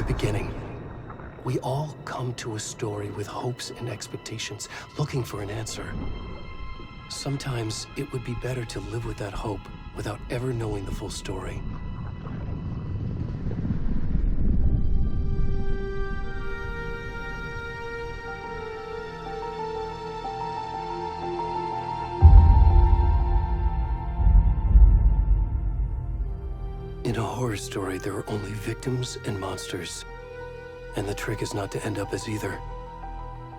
beginning. We all come to a story with hopes and expectations, looking for an answer. Sometimes it would be better to live with that hope without ever knowing the full story. In a horror story, there are only victims and monsters. And the trick is not to end up as either.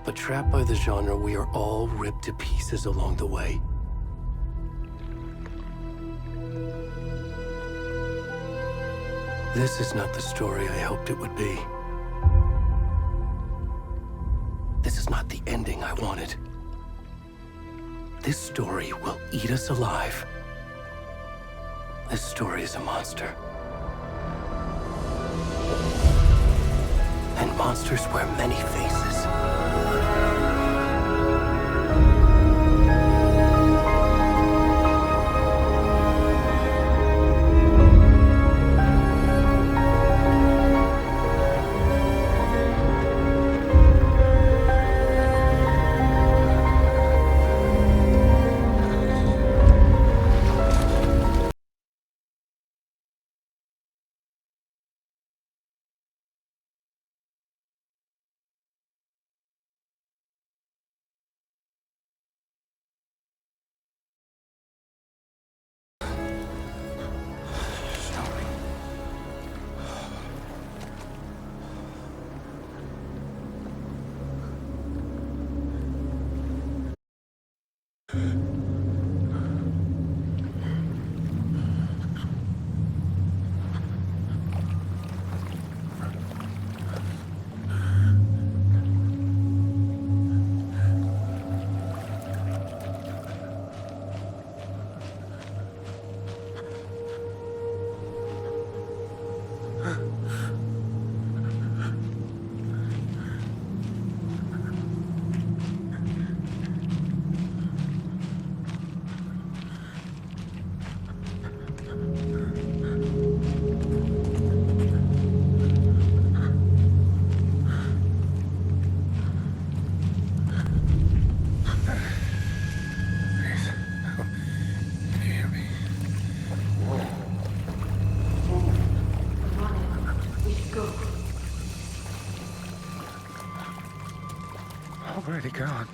But trapped by the genre, we are all ripped to pieces along the way. This is not the story I hoped it would be. This is not the ending I wanted. This story will eat us alive. This story is a monster. And monsters wear many faces. Already gone.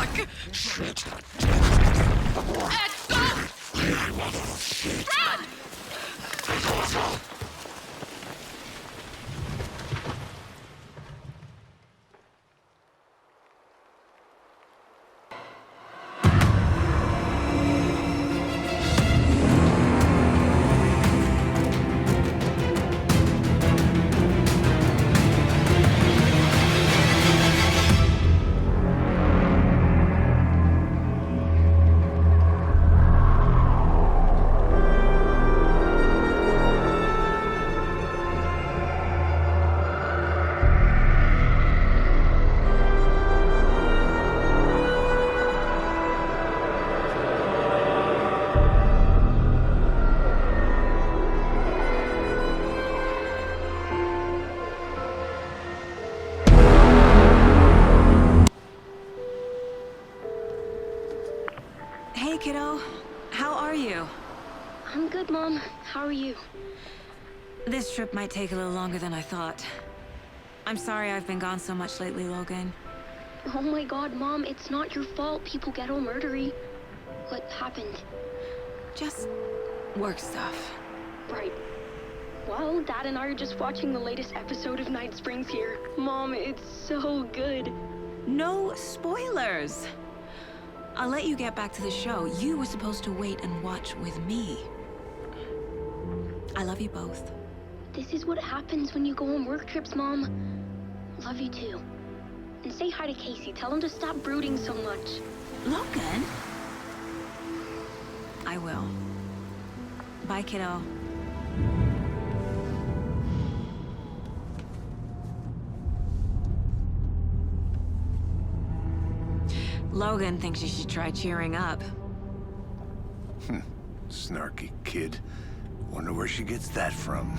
Ed, go! Run! Hey, kiddo. How are you? I'm good, Mom. How are you? This trip might take a little longer than I thought. I'm sorry I've been gone so much lately, Logan. Oh my god, Mom, it's not your fault people get all murdery. What happened? Just work stuff. Right. Well, Dad and I are just watching the latest episode of Night Springs here. Mom, it's so good. No spoilers! I'll let you get back to the show. You were supposed to wait and watch with me. I love you both. This is what happens when you go on work trips, Mom. Love you too. And say hi to Casey. Tell him to stop brooding so much. Logan? I will. Bye, kiddo. Logan thinks you should try cheering up. Snarky kid. Wonder where she gets that from.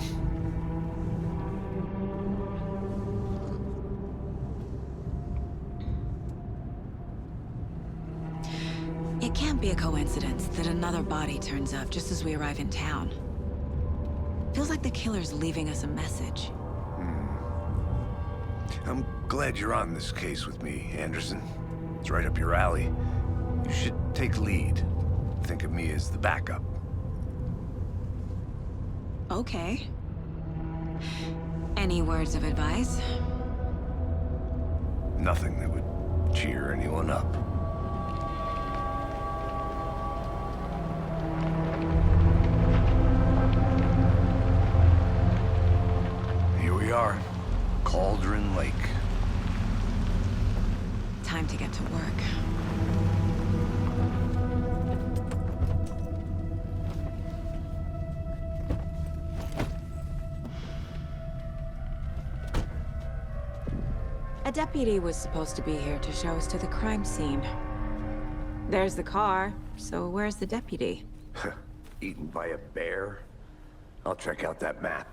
It can't be a coincidence that another body turns up just as we arrive in town. Feels like the killer's leaving us a message. I'm glad you're on this case with me, Anderson. It's right up your alley. You should take lead. Think of me as the backup. Okay. Any words of advice? Nothing that would cheer anyone up. Here we are. Cauldron Lake. Time to get to work. A deputy was supposed to be here to show us to the crime scene. There's the car, so where's the deputy? Eaten by a bear? I'll check out that map.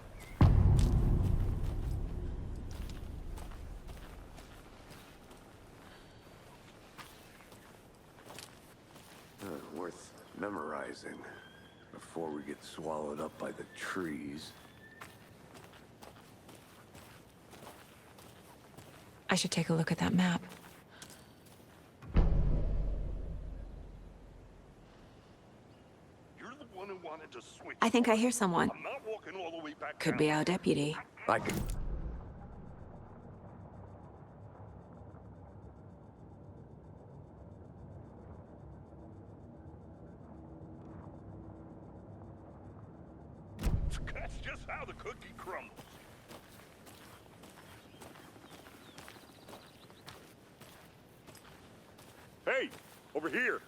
Worth memorizing before we get swallowed up by the trees. I should take a look at that map. You're the one who wanted to switch. I think I hear someone. I'm not walking all the way back Could down. be our deputy. I can... That's just how the cookie crumbles. Hey, over here.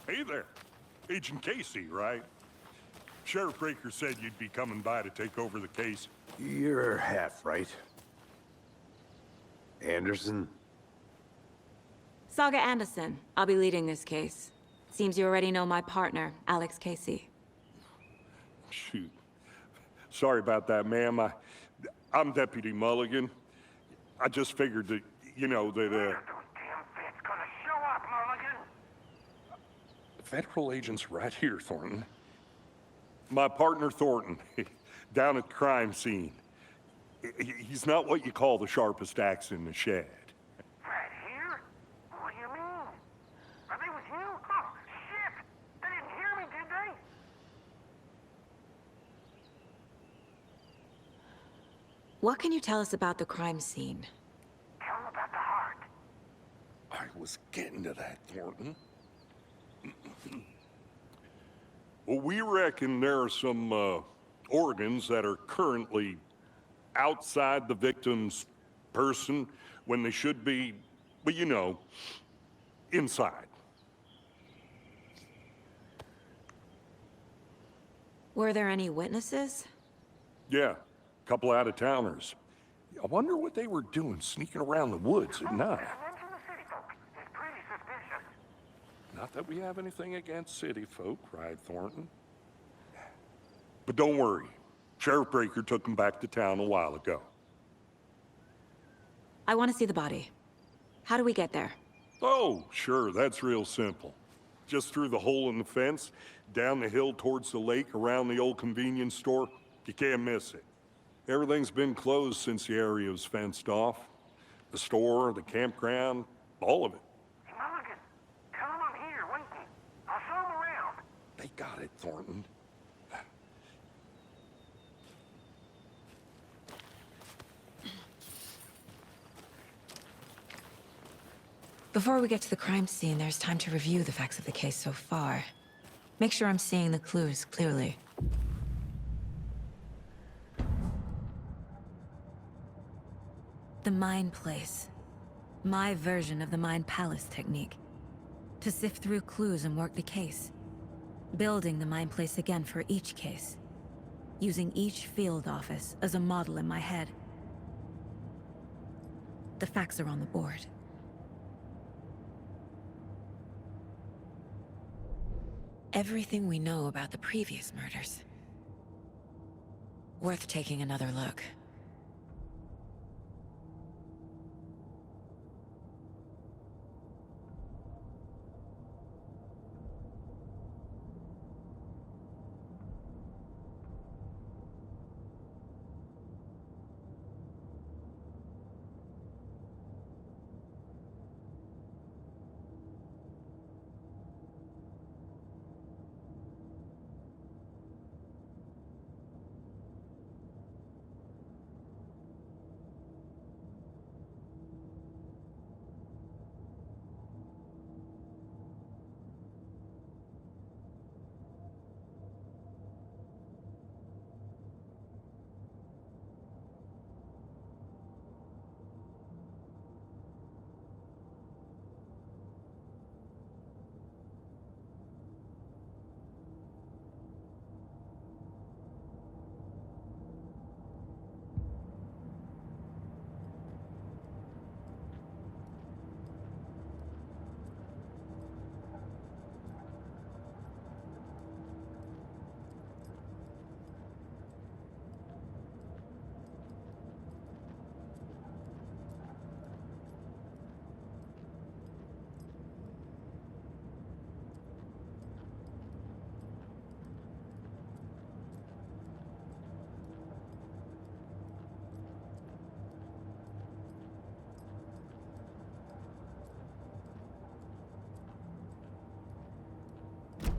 Hey there. Agent Casey, right? Sheriff Breaker said you'd be coming by to take over the case. You're half right. Anderson? Saga Anderson. I'll be leading this case. Seems you already know my partner, Alex Casey. Shoot. Sorry about that, ma'am. I'm Deputy Mulligan. I just figured that, you know, that, Damn bit's gonna show up, Mulligan. Federal agent's right here, Thornton. My partner, Thornton, down at the crime scene. He's not what you call the sharpest axe in the shed. Right here? What do you mean? Are they with you? Oh, shit! They didn't hear me, did they? What can you tell us about the crime scene? Tell them about the heart. I was getting to that, Thornton. Well, we reckon there are some organs that are currently outside the victim's person when they should be, well, you know, inside. Were there any witnesses? Yeah, a couple out-of-towners. I wonder what they were doing sneaking around the woods at night. Mention the city folk. It's pretty suspicious. Not that we have anything against city folk, cried Thornton. But don't worry. Sheriff Breaker took him back to town a while ago. I want to see the body. How do we get there? Oh, sure, that's real simple. Just through the hole in the fence, down the hill towards the lake, around the old convenience store. You can't miss it. Everything's been closed since the area was fenced off. The store, the campground, all of it. Hey, Mulligan, tell them I'm here, waiting. I'll show them around. They got it, Thornton. Before we get to the crime scene, there's time to review the facts of the case so far. Make sure I'm seeing the clues clearly. The Mind Place. My version of the Mind Palace technique. To sift through clues and work the case. Building the Mind Place again for each case. Using each field office as a model in my head. The facts are on the board. Everything we know about the previous murders. Worth taking another look.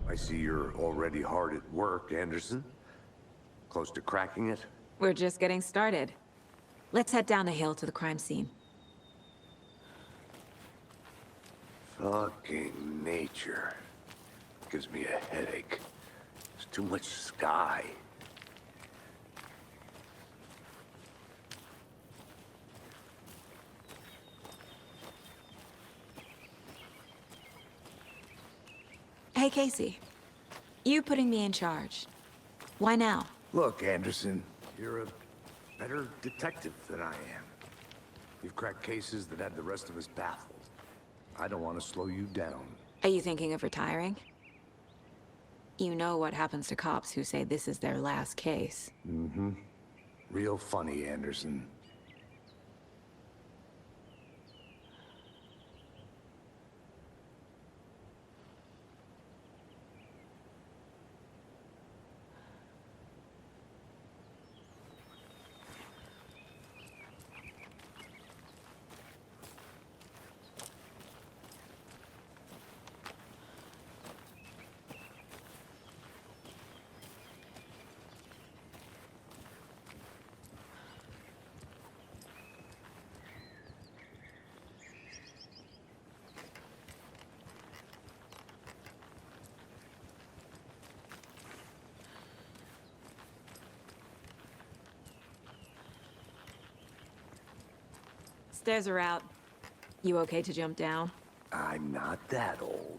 I see you're already hard at work, Anderson. Close to cracking it? We're just getting started. Let's head down the hill to the crime scene. Fucking nature. Gives me a headache. There's too much sky. Hey, Casey. You putting me in charge. Why now? Look, Anderson, you're a better detective than I am. You've cracked cases that had the rest of us baffled. I don't want to slow you down. Are you thinking of retiring? You know what happens to cops who say this is their last case. Mm-hmm. Real funny, Anderson. Stairs are out. You okay to jump down? I'm not that old.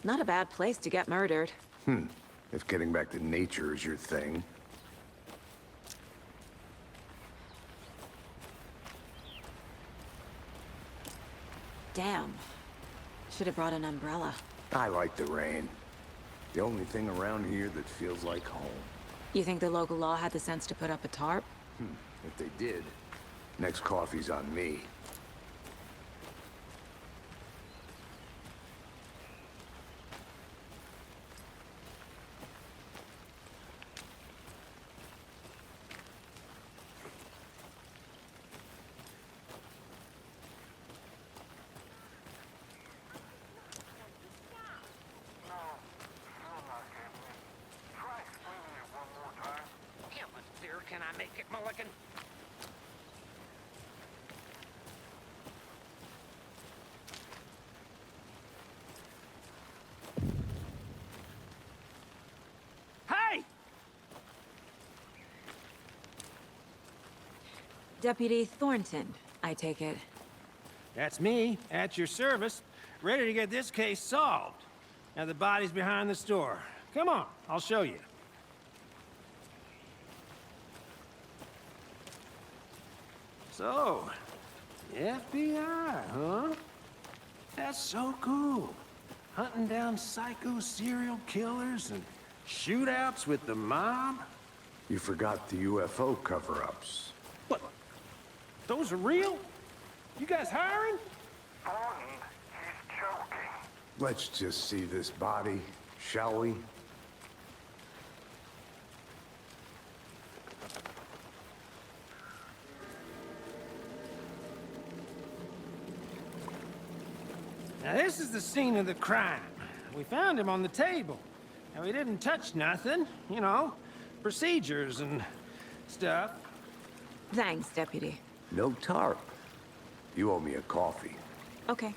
Not a bad place to get murdered. If getting back to nature is your thing. Damn. Should have brought an umbrella. I like the rain. The only thing around here that feels like home. You think the local law had the sense to put up a tarp? If they did, next coffee's on me. Try explaining it one more time. Yeah, but dear, can I make it, Mulligan? Hey! Deputy Thornton, I take it. That's me, at your service, ready to get this case solved. Now the body's behind the store. Come on, I'll show you. So, the FBI, huh? That's so cool. Hunting down psycho serial killers and shootouts with the mob? You forgot the UFO cover-ups. What? Those are real? You guys hiring? Thornton, he's joking. Let's just see this body, shall we? Now this is the scene of the crime. We found him on the table. And we didn't touch nothing, you know, procedures and stuff. Thanks, Deputy. No tarp. You owe me a coffee. Okay.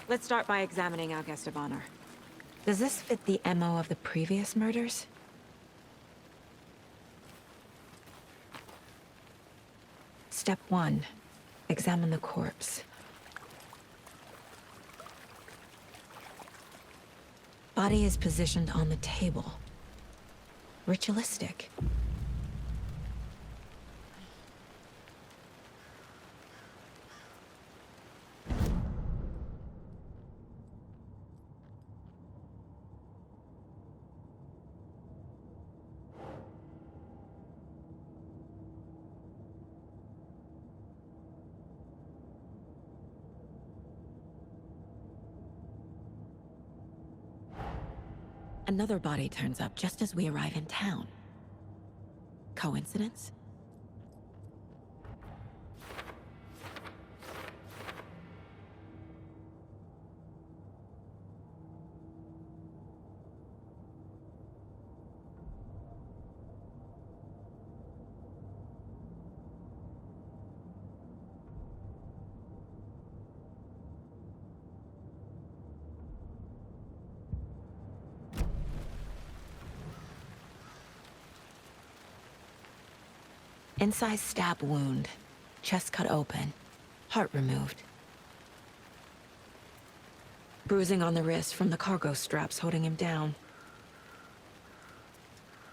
Let's start by examining our guest of honor. Does this fit the MO of the previous murders? Step 1. Examine the corpse. Body is positioned on the table. Ritualistic. Another body turns up just as we arrive in town. Coincidence? Incised stab wound. Chest cut open. Heart removed. Bruising on the wrist from the cargo straps holding him down.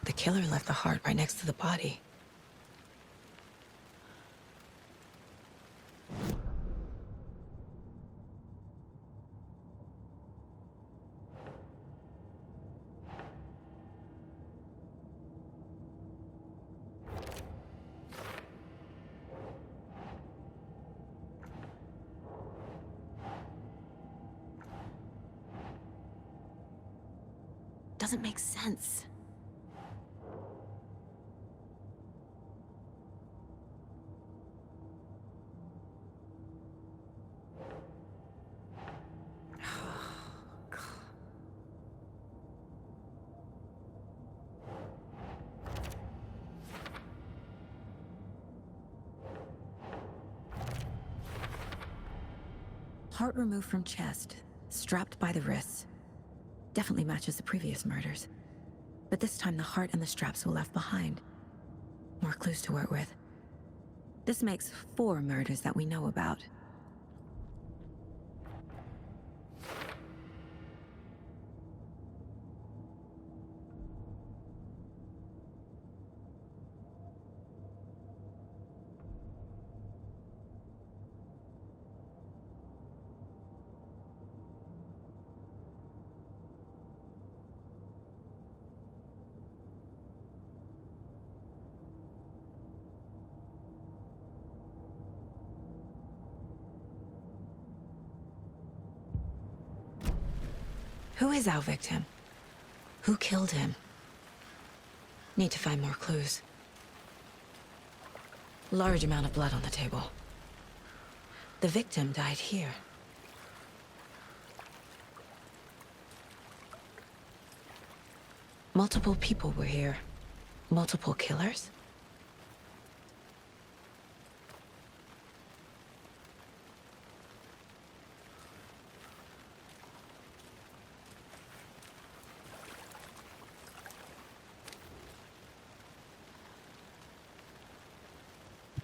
The killer left the heart right next to the body. Doesn't make sense. Heart removed from chest, strapped by the wrists. Definitely matches the previous murders. But this time the heart and the straps were left behind. More clues to work with. This makes 4 murders that we know about. Who is our victim? Who killed him? Need to find more clues. Large amount of blood on the table. The victim died here. Multiple people were here. Multiple killers?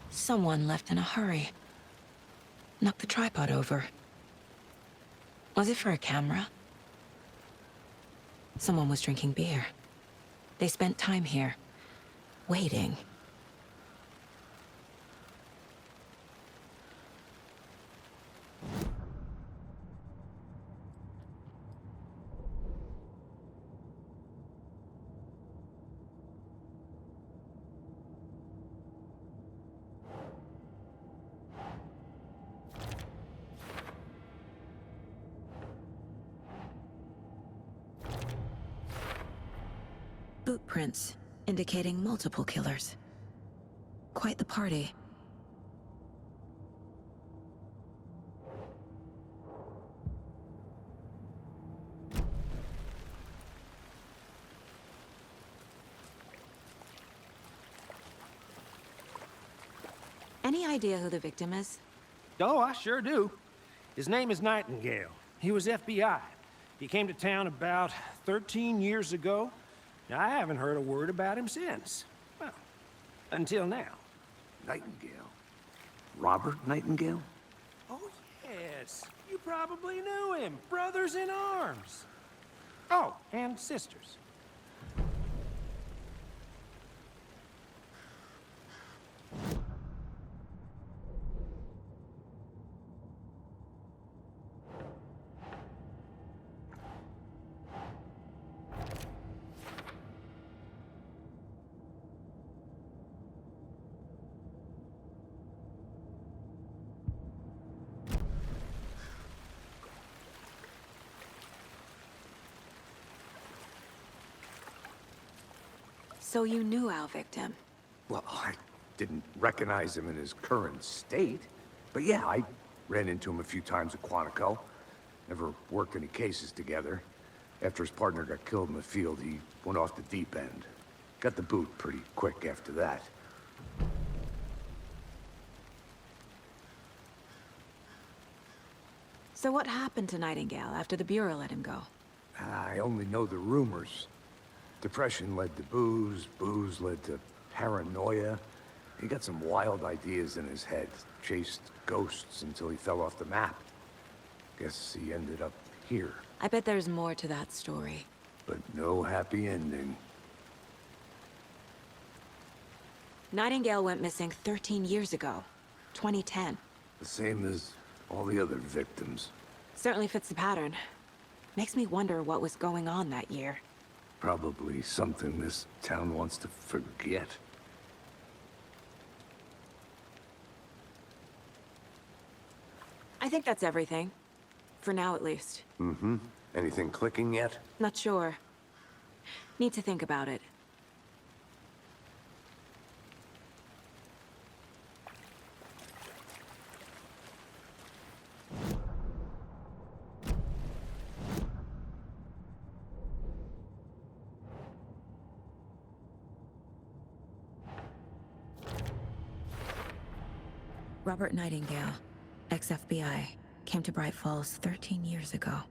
Someone left in a hurry. Knocked the tripod over. Was it for a camera? Someone was drinking beer. They spent time here, waiting. Boot prints, indicating multiple killers. Quite the party. Any idea who the victim is? Oh, I sure do. His name is Nightingale. He was FBI. He came to town about 13 years ago. I haven't heard a word about him since. Well, until now. Nightingale? Robert Nightingale? Oh, yes. You probably knew him. Brothers in arms. Oh, and sisters. So you knew our victim? Well, I didn't recognize him in his current state. But yeah, I ran into him a few times at Quantico. Never worked any cases together. After his partner got killed in the field, he went off the deep end. Got the boot pretty quick after that. So what happened to Nightingale after the Bureau let him go? I only know the rumors. Depression led to booze, booze led to paranoia. He got some wild ideas in his head, chased ghosts until he fell off the map. Guess he ended up here. I bet there's more to that story. But no happy ending. Nightingale went missing 13 years ago. 2010. The same as all the other victims. Certainly fits the pattern. Makes me wonder what was going on that year. Probably something this town wants to forget. I think that's everything. For now, at least. Mm-hmm. Anything clicking yet? Not sure. Need to think about it. Robert Nightingale, ex-FBI, came to Bright Falls 13 years ago.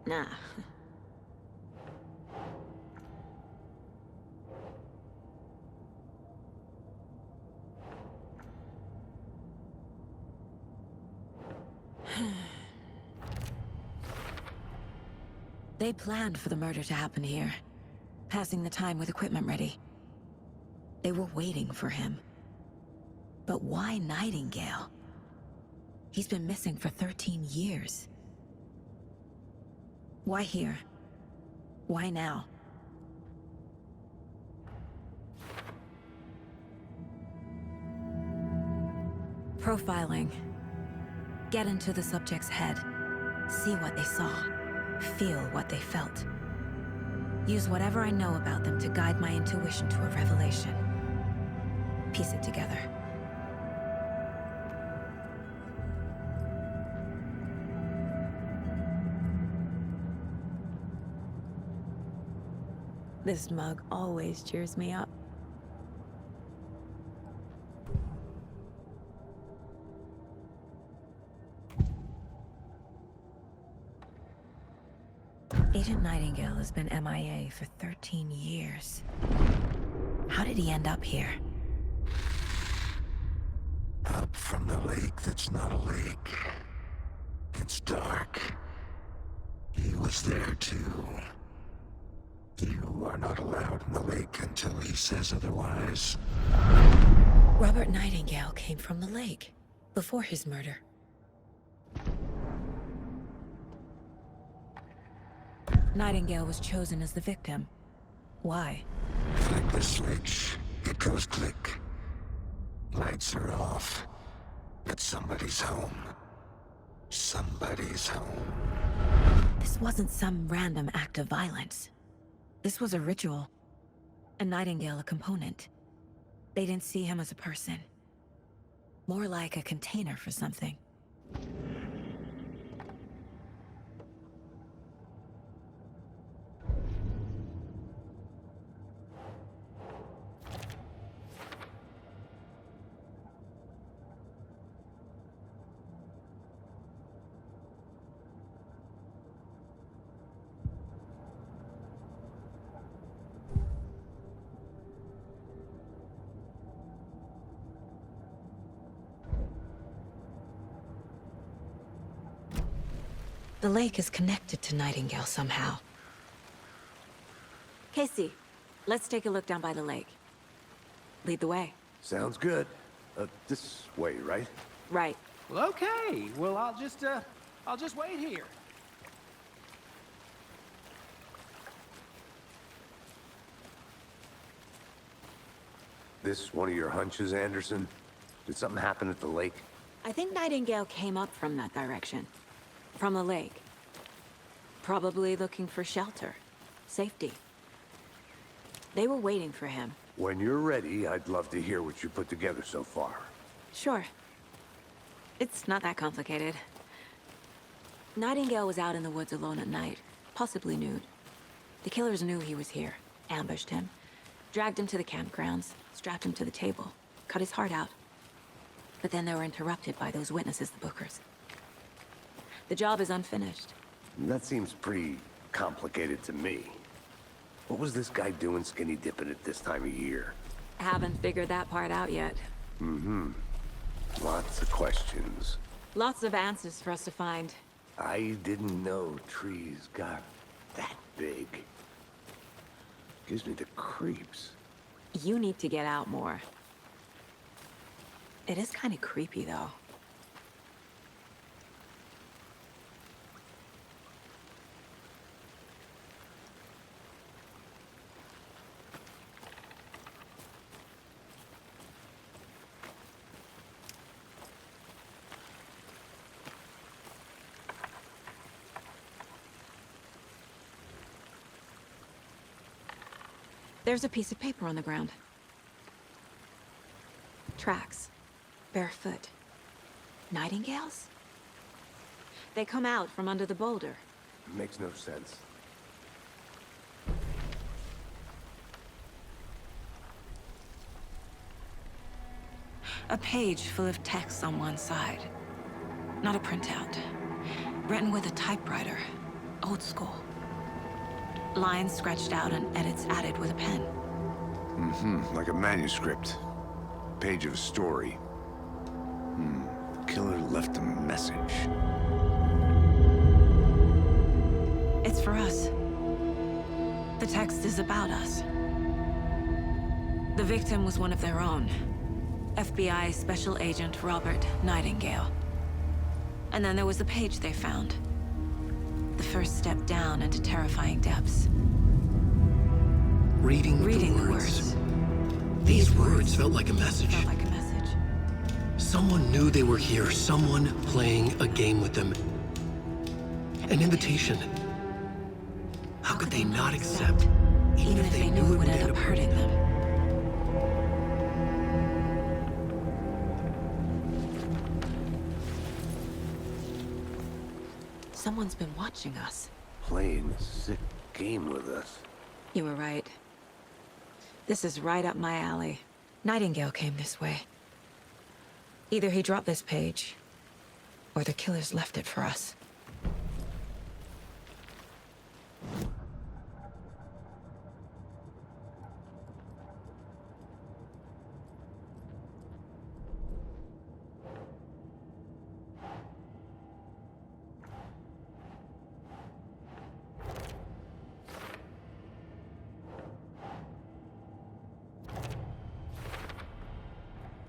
Nah. They planned for the murder to happen here, passing the time with equipment ready. They were waiting for him. But why Nightingale? He's been missing for 13 years. Why here? Why now? Profiling. Get into the subject's head. See what they saw. Feel what they felt. Use whatever I know about them to guide my intuition to a revelation. Piece it together. This mug always cheers me up. Agent Nightingale has been MIA for 13 years. How did he end up here? Up from the lake that's not a lake. It's dark. He was there too. You are not allowed in the lake until he says otherwise. Robert Nightingale came from the lake, before his murder. Nightingale was chosen as the victim. Why? Flick the switch, it goes click. Lights are off. But somebody's home. Somebody's home. This wasn't some random act of violence. This was a ritual. And Nightingale a component. They didn't see him as a person. More like a container for something. The lake is connected to Nightingale somehow. Casey, let's take a look down by the lake. Lead the way. Sounds good. This way, right? Right. Well, okay. Well, I'll just wait here. This one of your hunches, Anderson? Did something happen at the lake? I think Nightingale came up from that direction. From the lake. Probably looking for shelter. Safety. They were waiting for him. When you're ready, I'd love to hear what you put together so far. Sure. It's not that complicated. Nightingale was out in the woods alone at night, possibly nude. The killers knew he was here, ambushed him, dragged him to the campgrounds, strapped him to the table, cut his heart out. But then they were interrupted by those witnesses, the Bookers. The job is unfinished. That seems pretty complicated to me. What was this guy doing skinny dipping at this time of year? Haven't figured that part out yet. Lots of questions. Lots of answers for us to find. I didn't know trees got that big. Gives me the creeps. You need to get out more. It is kind of creepy, though. There's a piece of paper on the ground. Tracks. Barefoot. Nightingales? They come out from under the boulder. Makes no sense. A page full of text on one side. Not a printout. Written with a typewriter. Old school. Lines scratched out and edits added with a pen. Like a manuscript. Page of a story. The killer left a message. It's for us. The text is about us. The victim was one of their own. FBI Special Agent Robert Nightingale. And then there was the page they found. The first step down into terrifying depths. Reading the words. These words felt like a message. Felt like a message. Someone knew they were here, someone playing a game with them. An invitation. How could they not accept, even if they knew it would end up hurting them? Someone's been watching us. Playing a sick game with us. You were right. This is right up my alley. Nightingale came this way. Either he dropped this page, or the killers left it for us.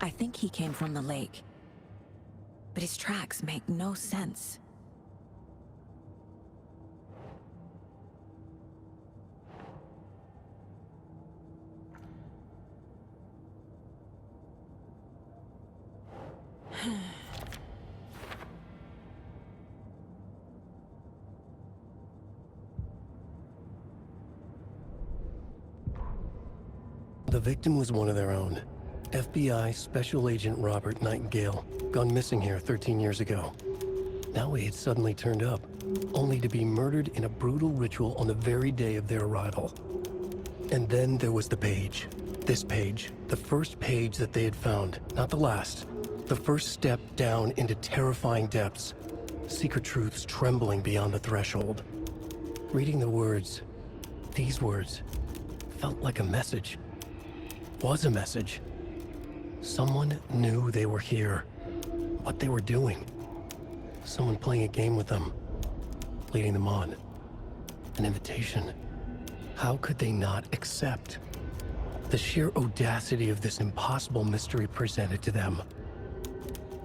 I think he came from the lake. But his tracks make no sense. The victim was one of their own. FBI Special Agent Robert Nightingale, gone missing here 13 years ago. Now he had suddenly turned up, only to be murdered in a brutal ritual on the very day of their arrival. And then there was the page. This page, the first page that they had found, not the last. The first step down into terrifying depths. Secret truths trembling beyond the threshold. Reading the words, these words, felt like a message. Was a message. Someone knew they were here, what they were doing. Someone playing a game with them, leading them on. An invitation. How could they not accept? The sheer audacity of this impossible mystery presented to them,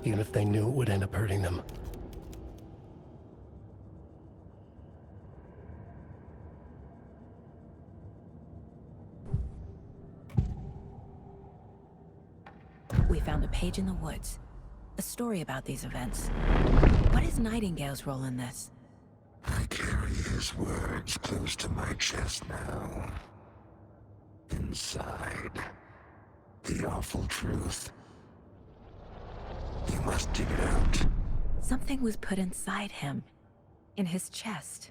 even if they knew it would end up hurting them. We found a page in the woods. A story about these events. What is Nightingale's role in this? I carry his words close to my chest now. Inside, the awful truth. You must dig it out. Something was put inside him. In his chest.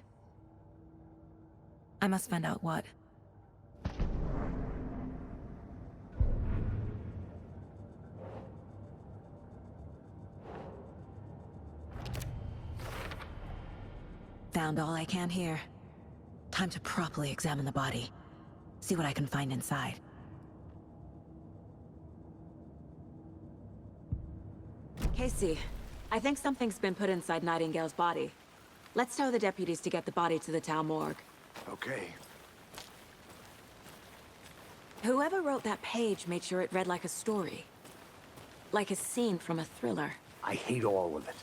I must find out what. Found all I can here. Time to properly examine the body. See what I can find inside. Casey, I think something's been put inside Nightingale's body. Let's tell the deputies to get the body to the town morgue. Okay. Whoever wrote that page made sure it read like a story. Like a scene from a thriller. I hate all of it.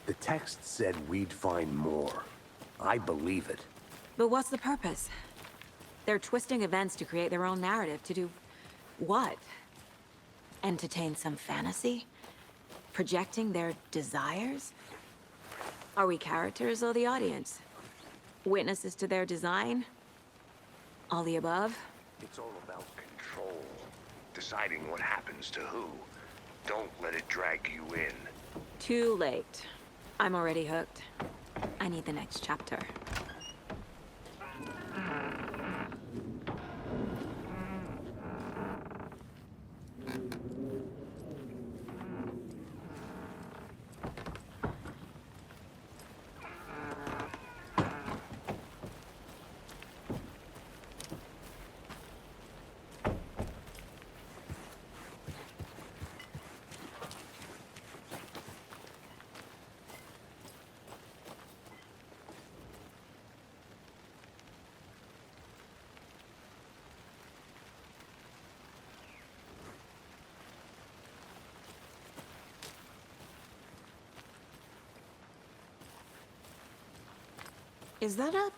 The text said we'd find more. I believe it. But what's the purpose? They're twisting events to create their own narrative. To do what? Entertain some fantasy? Projecting their desires? Are we characters or the audience? Witnesses to their design? All the above? It's all about control. Deciding what happens to who. Don't let it drag you in. Too late. I'm already hooked. I need the next chapter. Is that a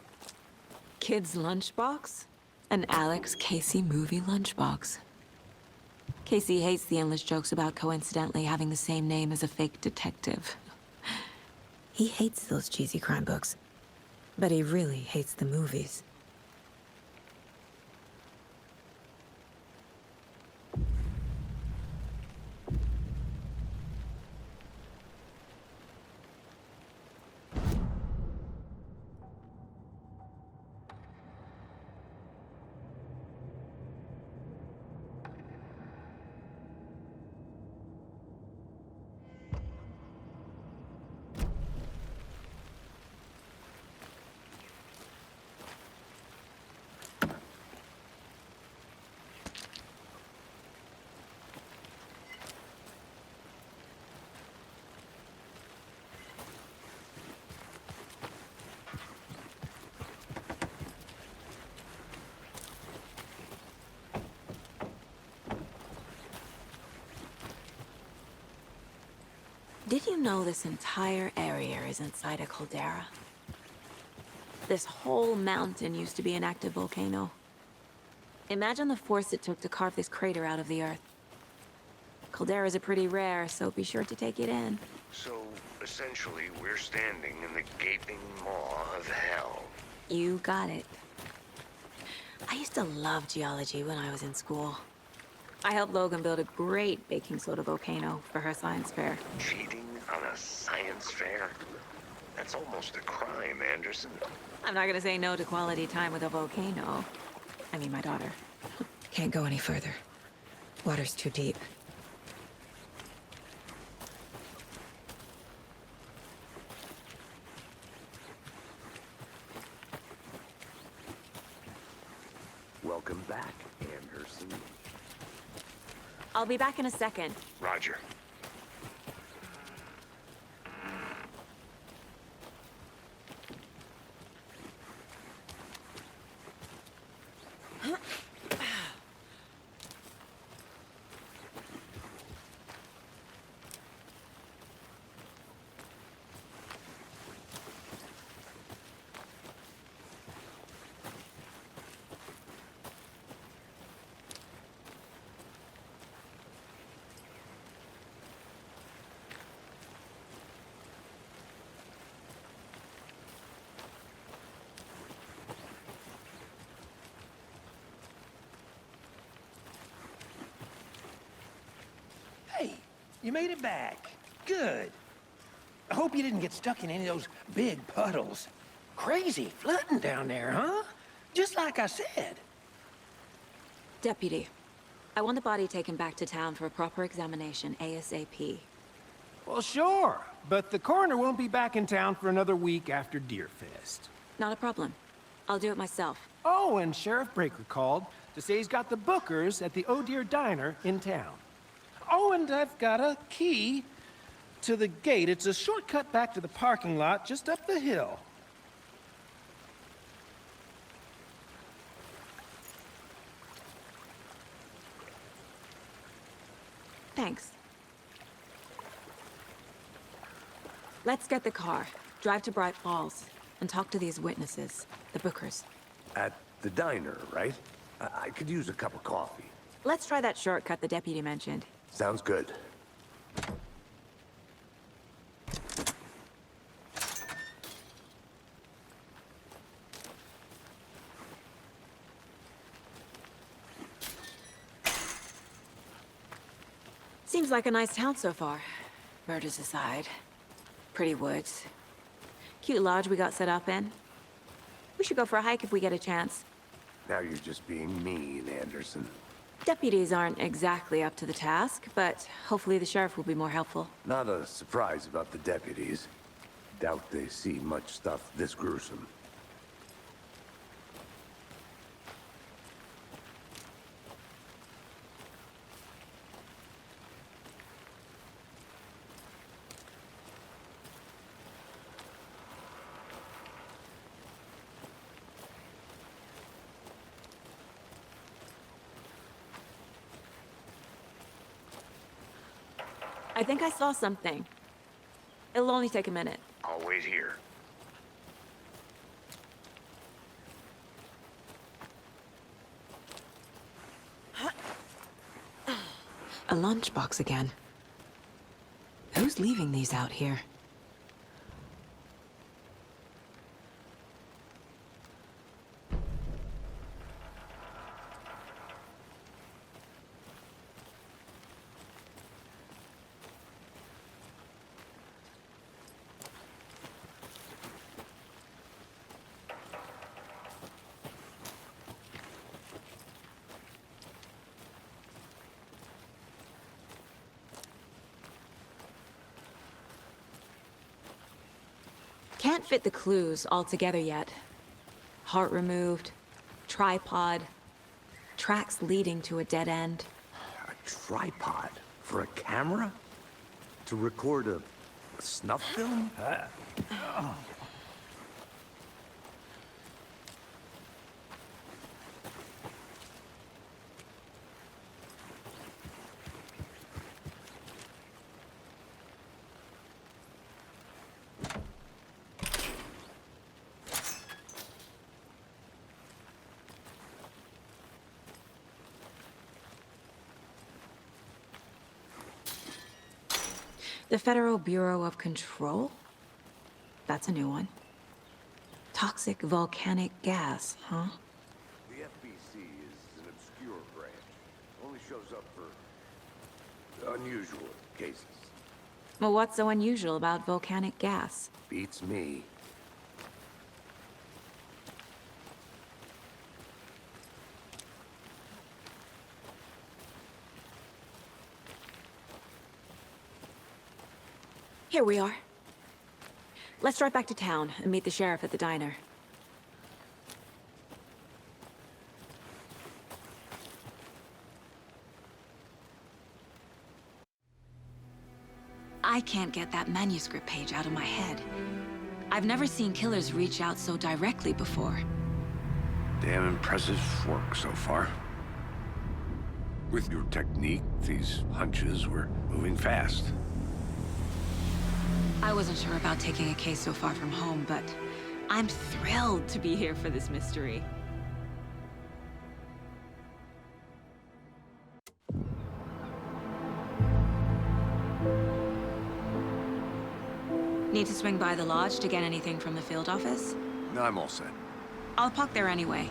kid's lunchbox? An Alex Casey movie lunchbox. Casey hates the endless jokes about coincidentally having the same name as a fake detective. He hates those cheesy crime books, but he really hates the movies. Did you know this entire area is inside a caldera? This whole mountain used to be an active volcano. Imagine the force it took to carve this crater out of the earth. Calderas are pretty rare, so be sure to take it in. So, essentially, we're standing in the gaping maw of hell. You got it. I used to love geology when I was in school. I helped Logan build a great baking soda volcano for her science fair. Cheating on a science fair? That's almost a crime, Anderson. I'm not gonna say no to quality time with a volcano. I mean, my daughter. Can't go any further. Water's too deep. Welcome back, Anderson. I'll be back in a second. Roger. Hey, you made it back. Good. I hope you didn't get stuck in any of those big puddles. Crazy flooding down there, huh? Just like I said. Deputy, I want the body taken back to town for a proper examination ASAP. Well, sure. But the coroner won't be back in town for another week after Deerfest. Not a problem. I'll do it myself. Oh, and Sheriff Breaker called to say he's got the Bookers at the Oh Deer Diner in town. Oh, and I've got a key to the gate. It's a shortcut back to the parking lot just up the hill. Thanks. Let's get the car, drive to Bright Falls, and talk to these witnesses, the Bookers. At the diner, right? I could use a cup of coffee. Let's try that shortcut the deputy mentioned. Sounds good. Seems like a nice town so far. Murders aside. Pretty woods. Cute lodge we got set up in. We should go for a hike if we get a chance. Now you're just being mean, Anderson. Deputies aren't exactly up to the task, but hopefully the sheriff will be more helpful. Not a surprise about the deputies. Doubt they see much stuff this gruesome. I think I saw something. It'll only take a minute. I'll wait here. A lunchbox again. Who's leaving these out here? Can't fit the clues all together yet. Heart removed, tripod, tracks leading to a dead end. A tripod? For a camera? To record a snuff film? The Federal Bureau of Control? That's a new one. Toxic volcanic gas, huh? The FBC is an obscure branch. Only shows up for unusual cases. Well, what's so unusual about volcanic gas? Beats me. Here we are. Let's drive back to town and meet the sheriff at the diner. I can't get that manuscript page out of my head. I've never seen killers reach out so directly before. Damn impressive work so far. With your technique, these hunches were moving fast. I wasn't sure about taking a case so far from home, but I'm thrilled to be here for this mystery. Need to swing by the lodge to get anything from the field office? No, I'm all set. I'll park there anyway.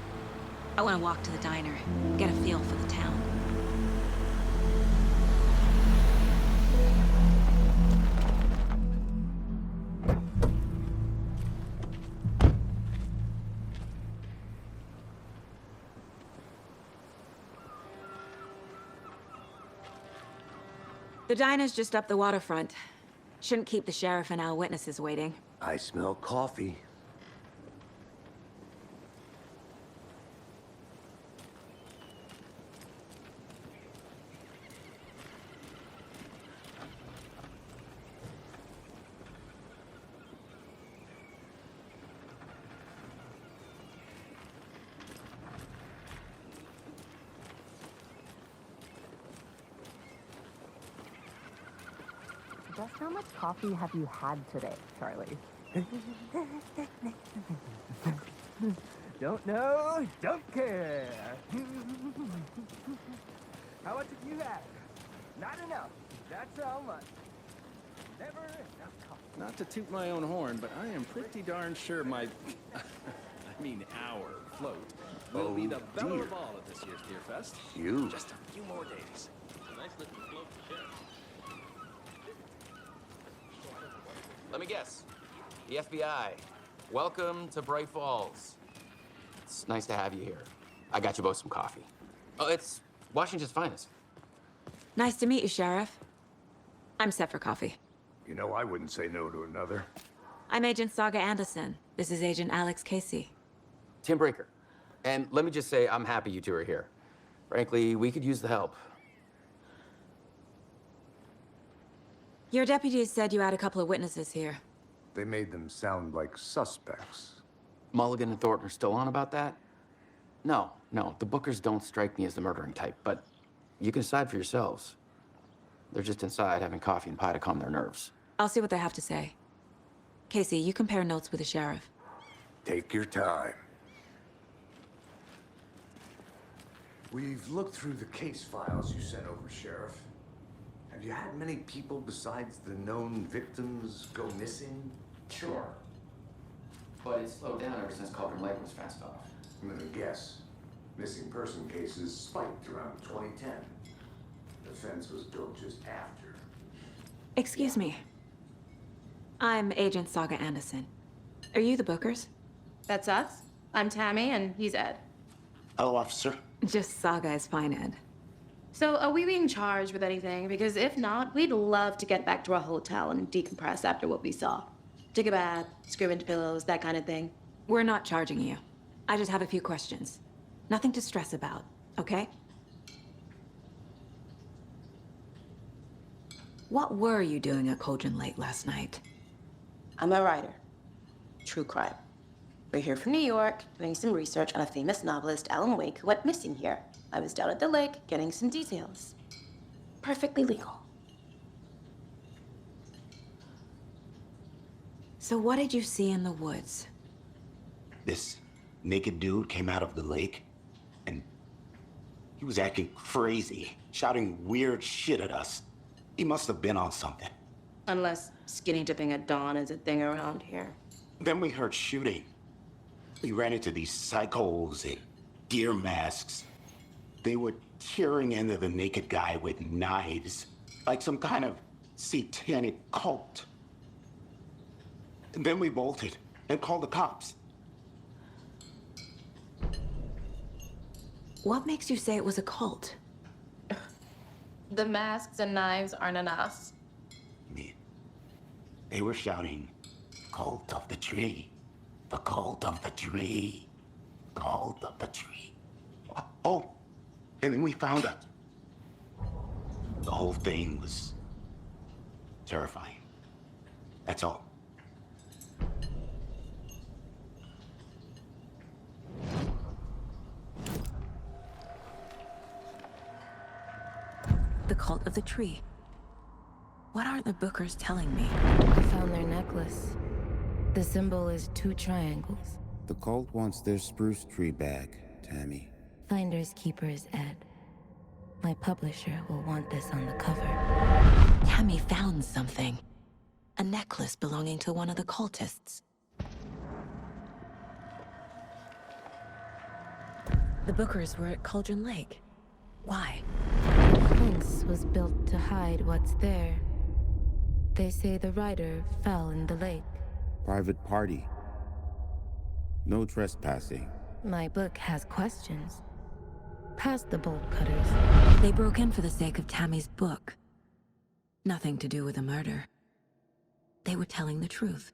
I want to walk to the diner, get a feel for the town. The diner's just up the waterfront. Shouldn't keep the sheriff and our witnesses waiting. I smell coffee. Just how much coffee have you had today, Charlie? Don't know, don't care. How much have you had? Not enough. That's how much. Never enough coffee. Not to toot my own horn, but I am pretty darn sure my... I mean our float will be the belle of all at this year's Beer Fest. You? Just a few more days. Nice looking float to share. Let me guess. The FBI. Welcome to Bright Falls. It's nice to have you here. I got you both some coffee. Oh, it's Washington's finest. Nice to meet you, Sheriff. I'm set for coffee. You know, I wouldn't say no to another. I'm Agent Saga Anderson. This is Agent Alex Casey. Tim Breaker. And let me just say, I'm happy you two are here. Frankly, we could use the help. Your deputies said you had a couple of witnesses here. They made them sound like suspects. Mulligan and Thornton are still on about that? No, the Bookers don't strike me as the murdering type, but you can decide for yourselves. They're just inside having coffee and pie to calm their nerves. I'll see what they have to say. Casey, you compare notes with the sheriff. Take your time. We've looked through the case files you sent over, Sheriff. Have you had many people besides the known victims go missing? Sure. But it's slowed down ever since Cauldron Lake was fenced off. I'm gonna guess. Missing person cases spiked around 2010. The fence was built just after. Excuse me. I'm Agent Saga Anderson. Are you the Bookers? That's us. I'm Tammy, and he's Ed. Hello, officer. Just Saga is fine, Ed. So, are we being charged with anything? Because if not, we'd love to get back to our hotel and decompress after what we saw. Take a bath, scream into pillows, that kind of thing. We're not charging you. I just have a few questions. Nothing to stress about, okay? What were you doing at Cauldron Lake last night? I'm a writer. True crime. We're here from New York, doing some research on a famous novelist, Alan Wake, who went missing here. I was down at the lake, getting some details. Perfectly legal. So what did you see in the woods? This naked dude came out of the lake, and he was acting crazy, shouting weird shit at us. He must have been on something. Unless skinny dipping at dawn is a thing around here. Then we heard shooting. We ran into these psychos in deer masks. They were tearing into the naked guy with knives, like some kind of satanic cult. And then we bolted and called the cops. What makes you say it was a cult? The masks and knives aren't on us. They were shouting, "Cult of the tree, the cult of the tree, cult of the tree." Oh, and then we found it. The whole thing was terrifying. That's all. The cult of the tree. What aren't the Bookers telling me? I found their necklace. The symbol is 2 triangles. The cult wants their spruce tree back, Tammy. Finders keepers, Ed. My publisher will want this on the cover. Tammy found something. A necklace belonging to one of the cultists. The Bookers were at Cauldron Lake. Why? The fence was built to hide what's there. They say the writer fell in the lake. Private party. No trespassing. My book has questions. Past the bolt cutters. They broke in for the sake of Tammy's book. Nothing to do with a murder. They were telling the truth.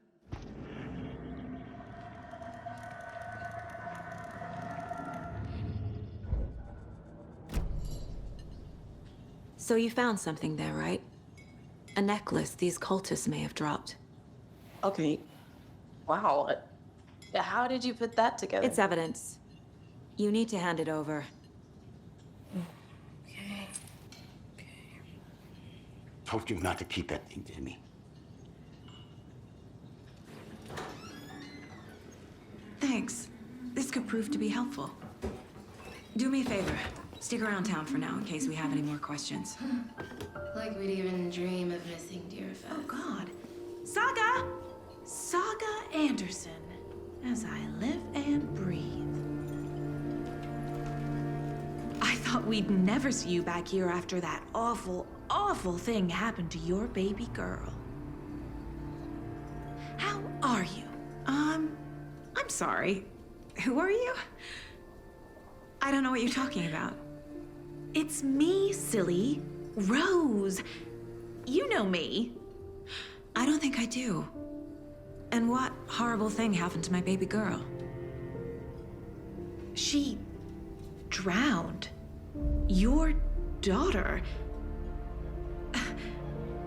So you found something there, right? A necklace these cultists may have dropped. Okay. Wow. How did you put that together? It's evidence. You need to hand it over. Okay. Told you not to keep that thing, Timmy. Thanks. This could prove to be helpful. Do me a favor. Stick around town for now in case we have any more questions. Like we'd even dream of missing Deerfest. Oh, God. Saga! Saga Anderson. As I live and breathe. I thought we'd never see you back here after that awful, awful thing happened to your baby girl. How are you? I'm sorry. Who are you? I don't know what you're talking about. It's me, silly. Rose. You know me. I don't think I do. And what horrible thing happened to my baby girl? She drowned. Your daughter.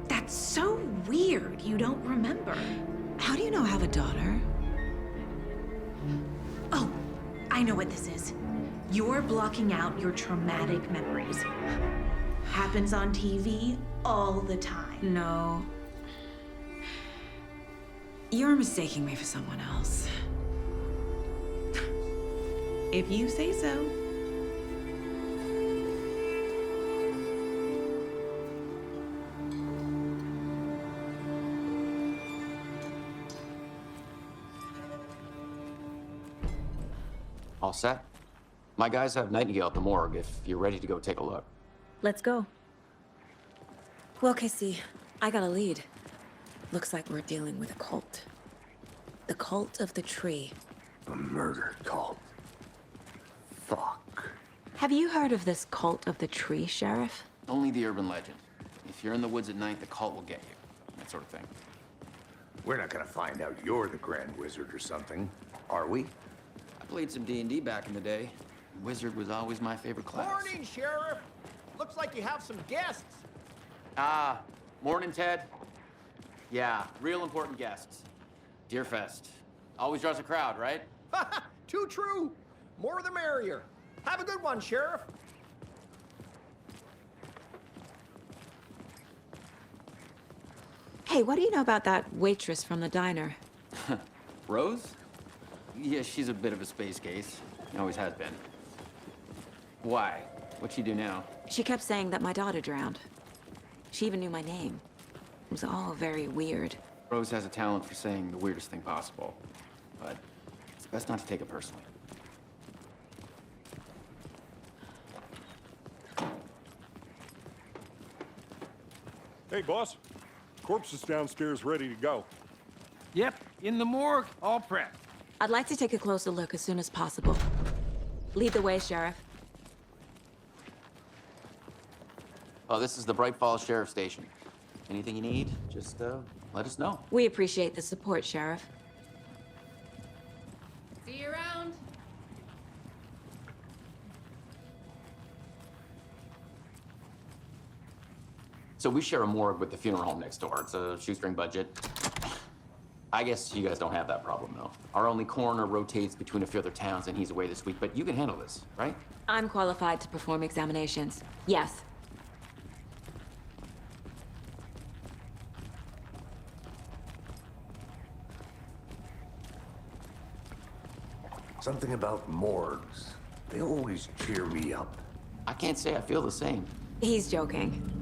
That's so weird you don't remember. How do you know I have a daughter? Oh, I know what this is. You're blocking out your traumatic memories. Happens on TV all the time. No. You're mistaking me for someone else. If you say so. All set? My guys have Nightingale at the morgue if you're ready to go take a look. Let's go. Well, Casey, I got a lead. Looks like we're dealing with a cult. The cult of the tree. A murder cult. Fuck. Have you heard of this cult of the tree, Sheriff? Only the urban legend. If you're in the woods at night, the cult will get you. That sort of thing. We're not gonna find out you're the Grand Wizard or something, are we? I played some D&D back in the day. Wizard was always my favorite class. Morning, Sheriff. Looks like you have some guests. Ah, morning, Ted. Yeah, real important guests. Deerfest. Always draws a crowd, right? Too true. More the merrier. Have a good one, Sheriff. Hey, what do you know about that waitress from the diner? Rose? Yeah, she's a bit of a space case. Always has been. Why? What'd she do now? She kept saying that my daughter drowned. She even knew my name. It was all very weird. Rose has a talent for saying the weirdest thing possible. But it's best not to take it personally. Hey, boss. Corpse is downstairs ready to go. Yep, in the morgue, all prepped. I'd like to take a closer look as soon as possible. Lead the way, Sheriff. Oh, this is the Bright Falls Sheriff Station. Anything you need, just let us know. We appreciate the support, Sheriff. See you around. So we share a morgue with the funeral home next door. It's a shoestring budget. I guess you guys don't have that problem, though. Our only coroner rotates between a few other towns, and he's away this week, but you can handle this, right? I'm qualified to perform examinations. Yes. Something about morgues. They always cheer me up. I can't say I feel the same. He's joking.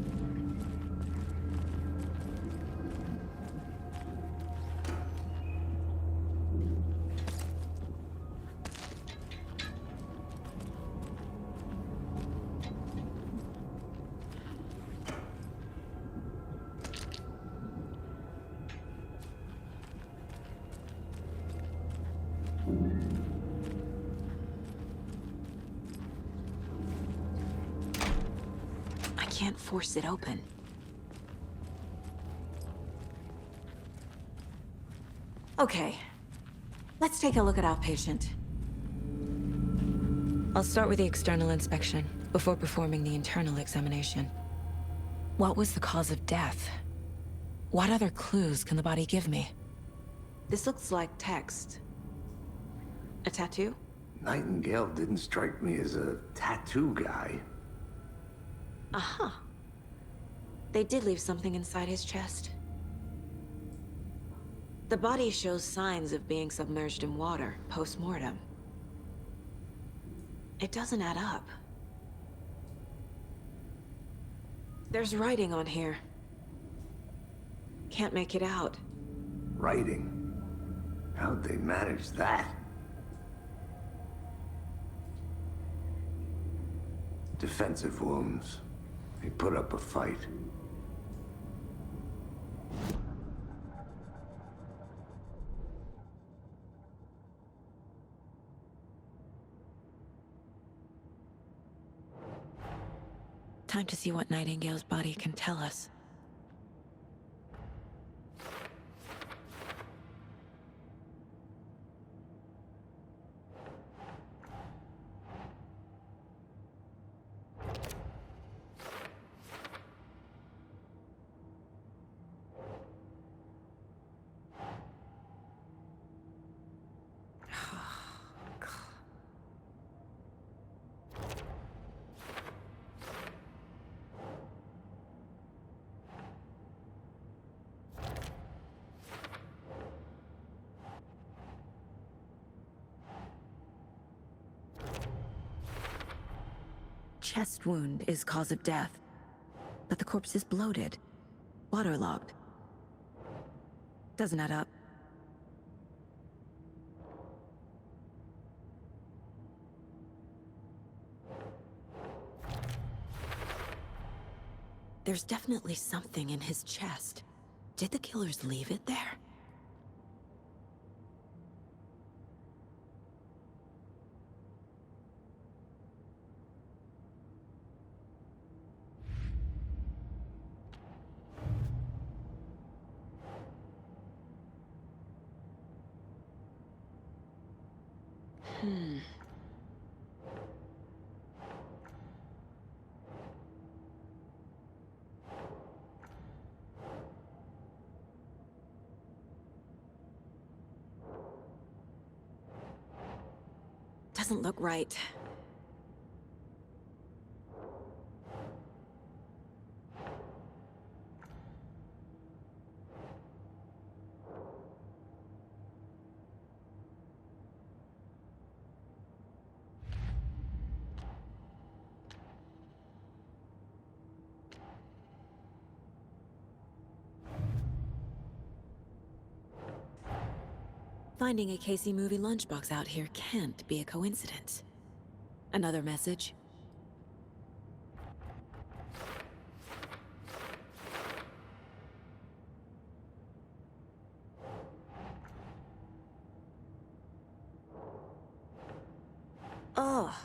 I can't force it open. Okay, let's take a look at our patient. I'll start with the external inspection before performing the internal examination. What was the cause of death? What other clues can the body give me? This looks like text. A tattoo? Nightingale didn't strike me as a tattoo guy. Uh-huh. They did leave something inside his chest. The body shows signs of being submerged in water post-mortem. It doesn't add up. There's writing on here. Can't make it out. Writing? How'd they manage that? Defensive wounds. He put up a fight. Time to see what Nightingale's body can tell us. Chest wound is cause of death, but the corpse is bloated, waterlogged. Doesn't add up. There's definitely something in his chest. Did the killers leave it there? Doesn't look right. Finding a Casey movie lunchbox out here can't be a coincidence. Another message? Oh.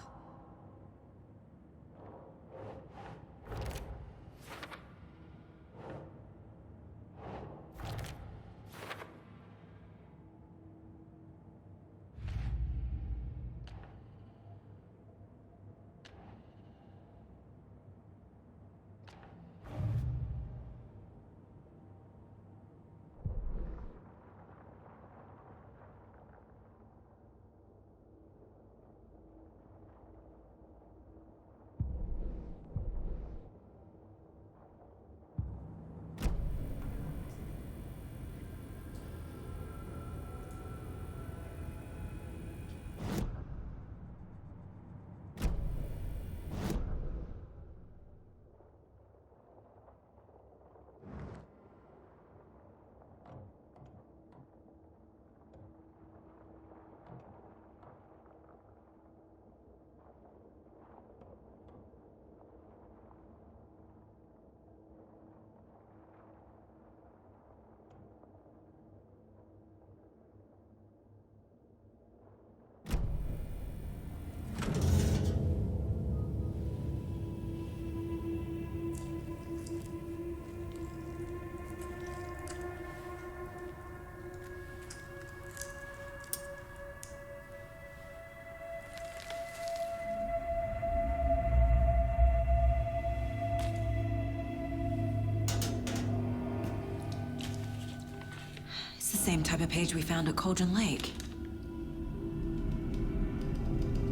Same type of page we found at Cauldron Lake.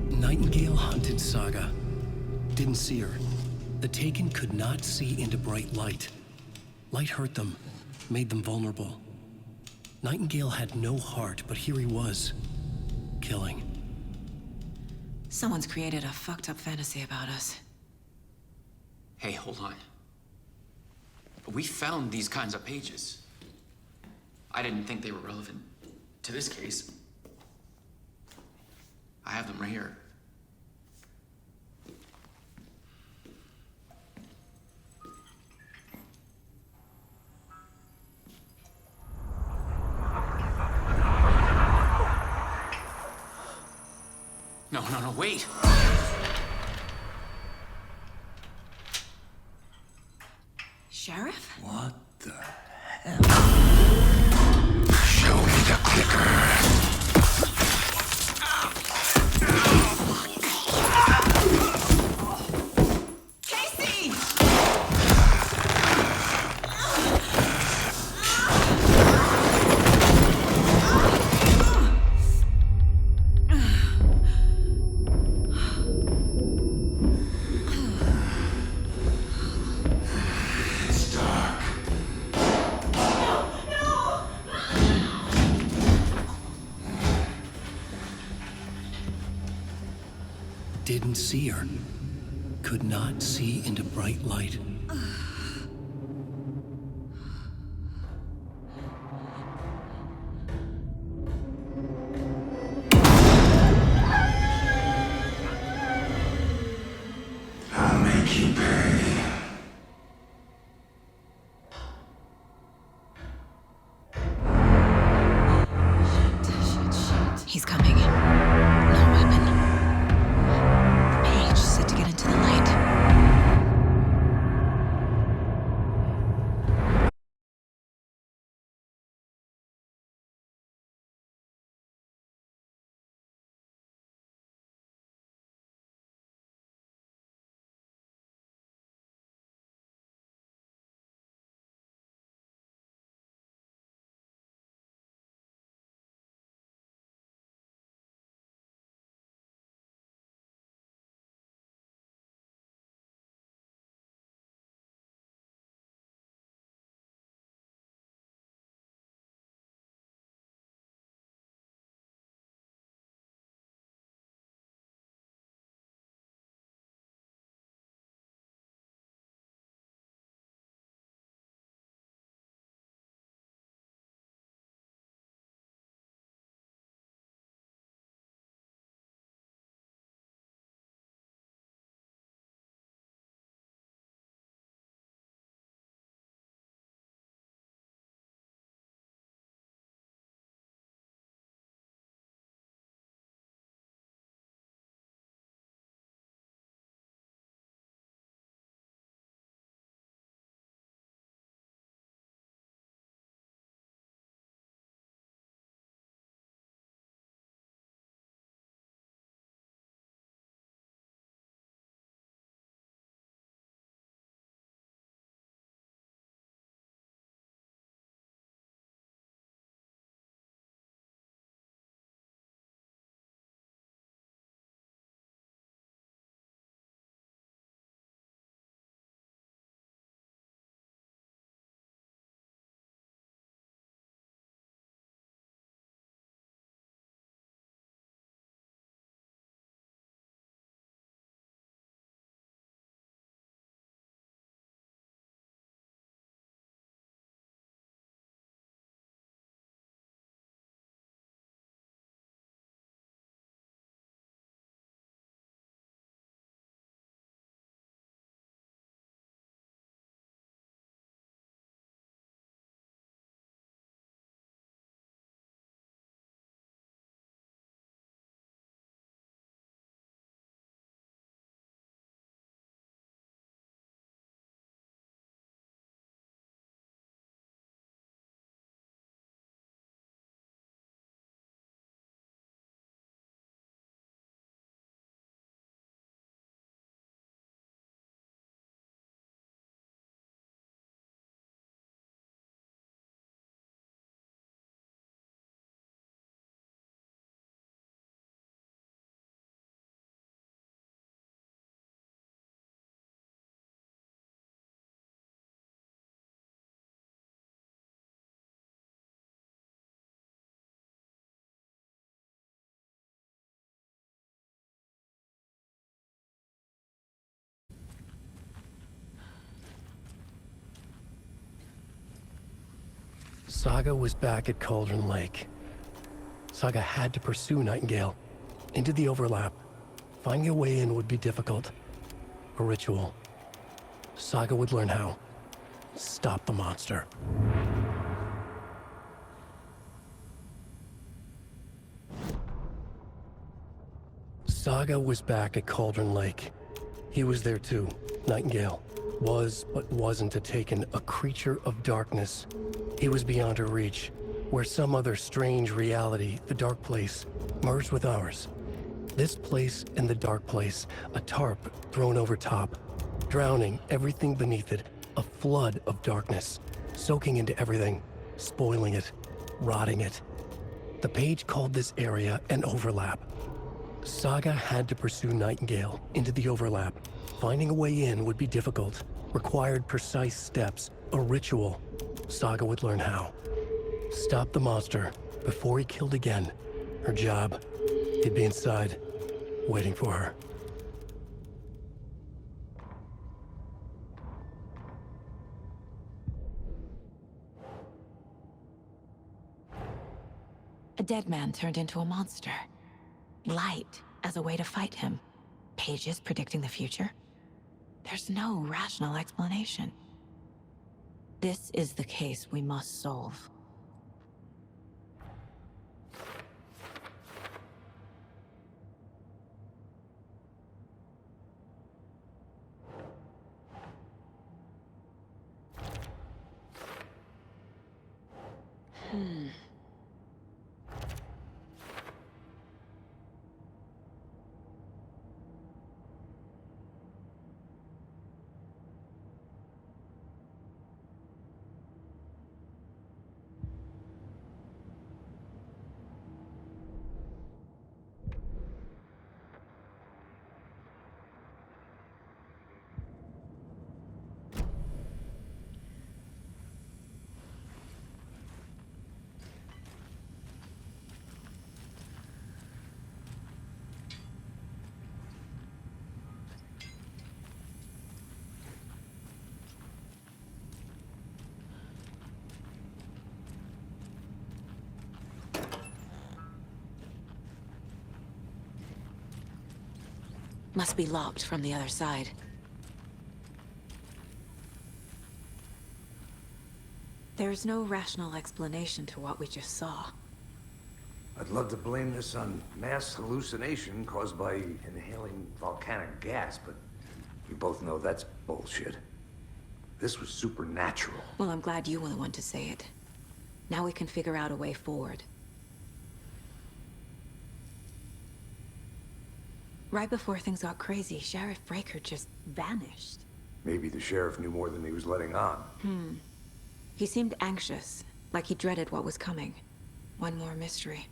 Nightingale hunted Saga. Didn't see her. The Taken could not see into bright light. Light hurt them, made them vulnerable. Nightingale had no heart, but here he was, killing. Someone's created a fucked up fantasy about us. Hey, hold on. We found these kinds of pages. I didn't think they were relevant to this case. I have them right here. No, wait! Sheriff? What the hell? Show me the clicker. Casey! It's dark. Didn't see her. Could not see into bright light. I'll make you pay. He's coming. No weapon. The page set to get into the light. Saga was back at Cauldron Lake. Saga had to pursue Nightingale into the overlap. Finding a way in would be difficult. A ritual. Saga would learn how. Stop the monster. Saga was back at Cauldron Lake. He was there too. Nightingale was, but wasn't a Taken, a creature of darkness. He was beyond her reach, where some other strange reality, the dark place, merged with ours. This place and the dark place, a tarp thrown over top, drowning everything beneath it, a flood of darkness, soaking into everything, spoiling it, rotting it. The page called this area an overlap. Saga had to pursue Nightingale into the overlap. Finding a way in would be difficult, required precise steps, a ritual. Saga would learn how. Stop the monster before he killed again. Her job, he'd be inside, waiting for her. A dead man turned into a monster. Light as a way to fight him. Pages predicting the future. There's no rational explanation. This is the case we must solve. Must be locked from the other side. There's no rational explanation to what we just saw. I'd love to blame this on mass hallucination caused by inhaling volcanic gas, but we both know that's bullshit. This was supernatural. Well, I'm glad you were the one to say it. Now we can figure out a way forward. Right before things got crazy, Sheriff Breaker just vanished. Maybe the sheriff knew more than he was letting on. He seemed anxious, like he dreaded what was coming. One more mystery.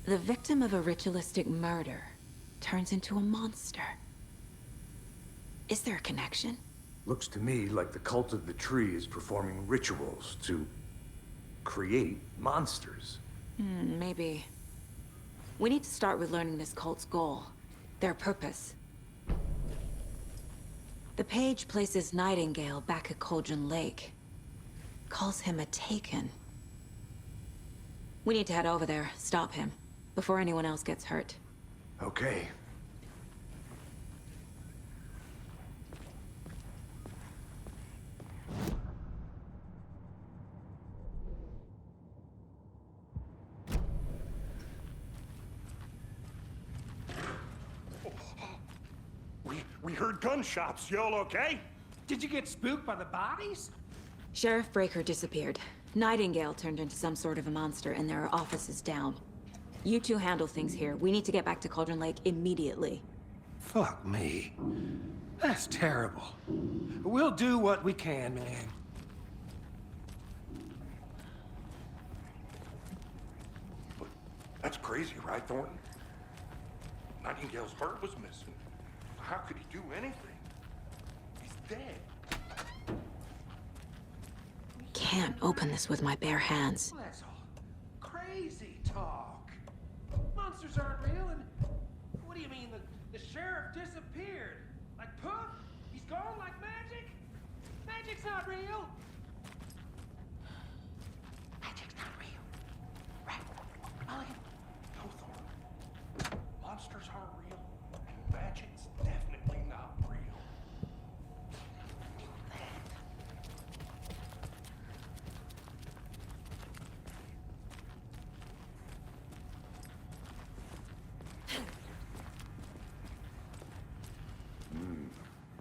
The victim of a ritualistic murder turns into a monster. Is there a connection? Looks to me like the cult of the tree is performing rituals to create monsters. Maybe. We need to start with learning this cult's goal, their purpose. The page places Nightingale back at Cauldron Lake. Calls him a Taken. We need to head over there, stop him, before anyone else gets hurt. Okay. We heard gunshots. Y'all okay? Did you get spooked by the bodies? Sheriff Breaker disappeared. Nightingale turned into some sort of a monster, and there are offices down. You two handle things here. We need to get back to Cauldron Lake immediately. Fuck me. That's terrible. We'll do what we can, man. That's crazy, right, Thornton? Nightingale's heart was missing. How could he do anything? He's dead. Can't open this with my bare hands. Well, that's all crazy talk. Monsters aren't real, and what do you mean the sheriff disappeared? Like poof? He's gone like magic? Magic's not real. Badgett's definitely not real.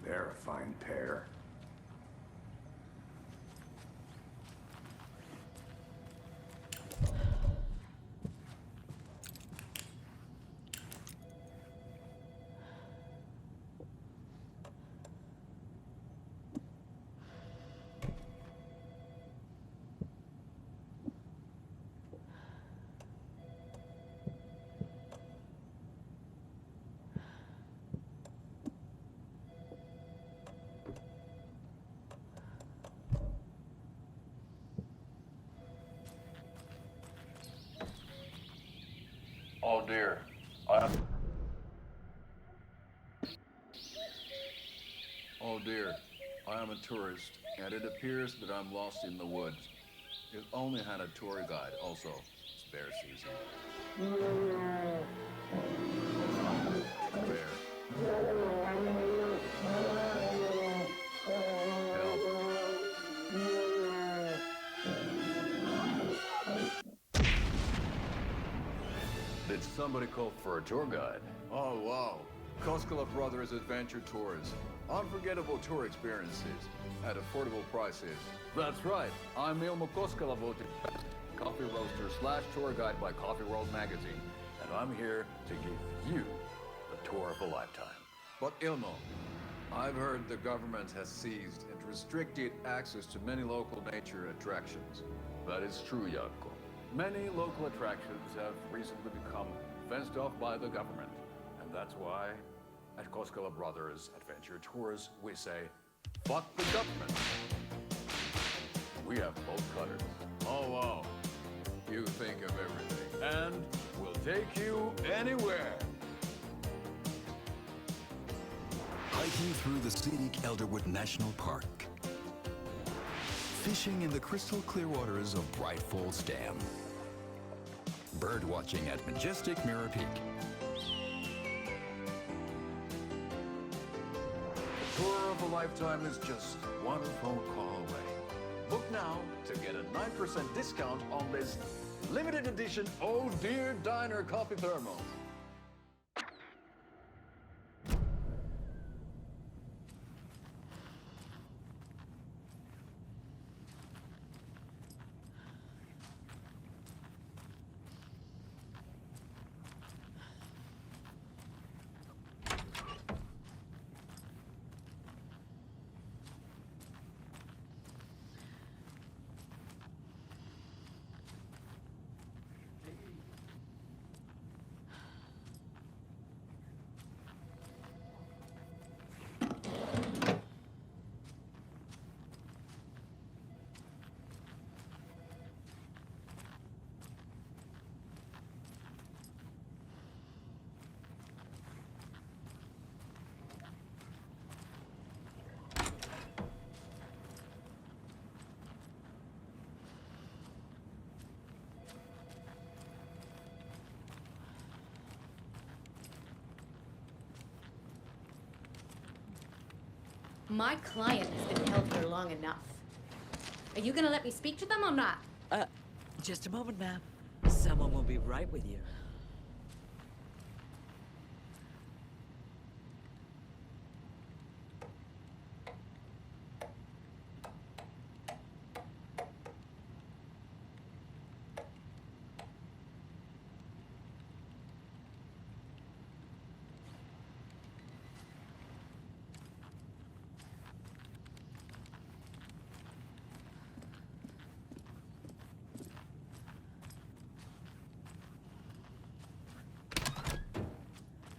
They're a fine pair. Oh dear. Oh dear. I am a tourist, and it appears that I'm lost in the woods. If only had a tour guide. Also, it's bear season. Bear. Did somebody call for a tour guide? Oh, wow. Koskela Brothers Adventure Tours. Unforgettable tour experiences at affordable prices. That's right. I'm Ilmo Koskela, voted best coffee roaster / tour guide by Coffee World magazine. And I'm here to give you the tour of a lifetime. But Ilmo, I've heard the government has seized and restricted access to many local nature attractions. That is true, Jaakko. Many local attractions have recently become fenced off by the government. And that's why, at Koskela Brothers Adventure Tours, we say, fuck the government. We have bolt cutters. Oh, wow. You think of everything. And we'll take you anywhere. Hiking through the scenic Elderwood National Park. Fishing in the crystal clear waters of Bright Falls Dam. Bird watching at majestic Mirror Peak. The tour of a lifetime is just one phone call away. Book now to get a 9% discount on this limited edition Oh Dear Diner coffee thermal. My client has been held here long enough. Are you gonna let me speak to them or not? Just a moment, ma'am. Someone will be right with you.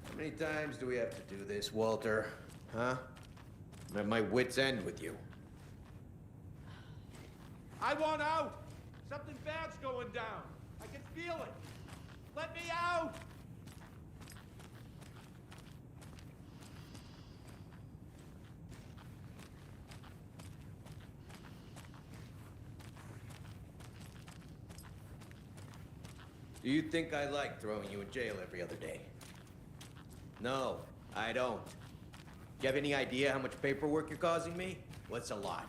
How many times do we have to do this, Walter? Huh? I'm at my wit's end with you. I want out! Something bad's going down. I can feel it. Let me out! Do you think I like throwing you in jail every other day? No. I don't. Do you have any idea how much paperwork you're causing me? What's a lot?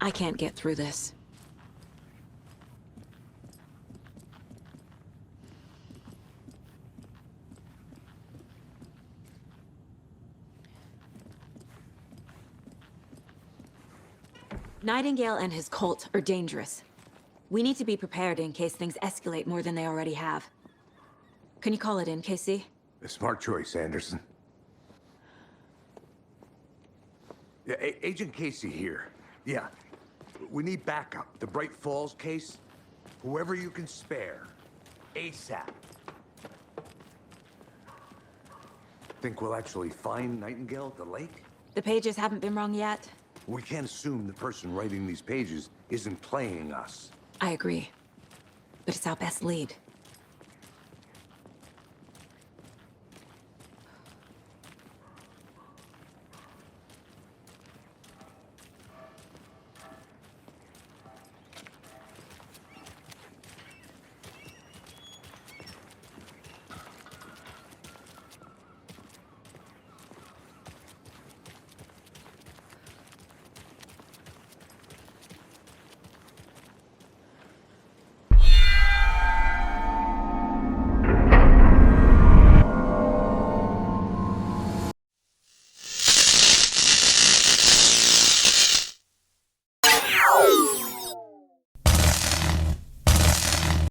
I can't get through this. Nightingale and his cult are dangerous. We need to be prepared in case things escalate more than they already have. Can you call it in, KC? A smart choice, Anderson. Yeah, Agent Casey here. Yeah. We need backup. The Bright Falls case, whoever you can spare. ASAP. Think we'll actually find Nightingale at the lake? The pages haven't been wrong yet. We can't assume the person writing these pages isn't playing us. I agree. But it's our best lead.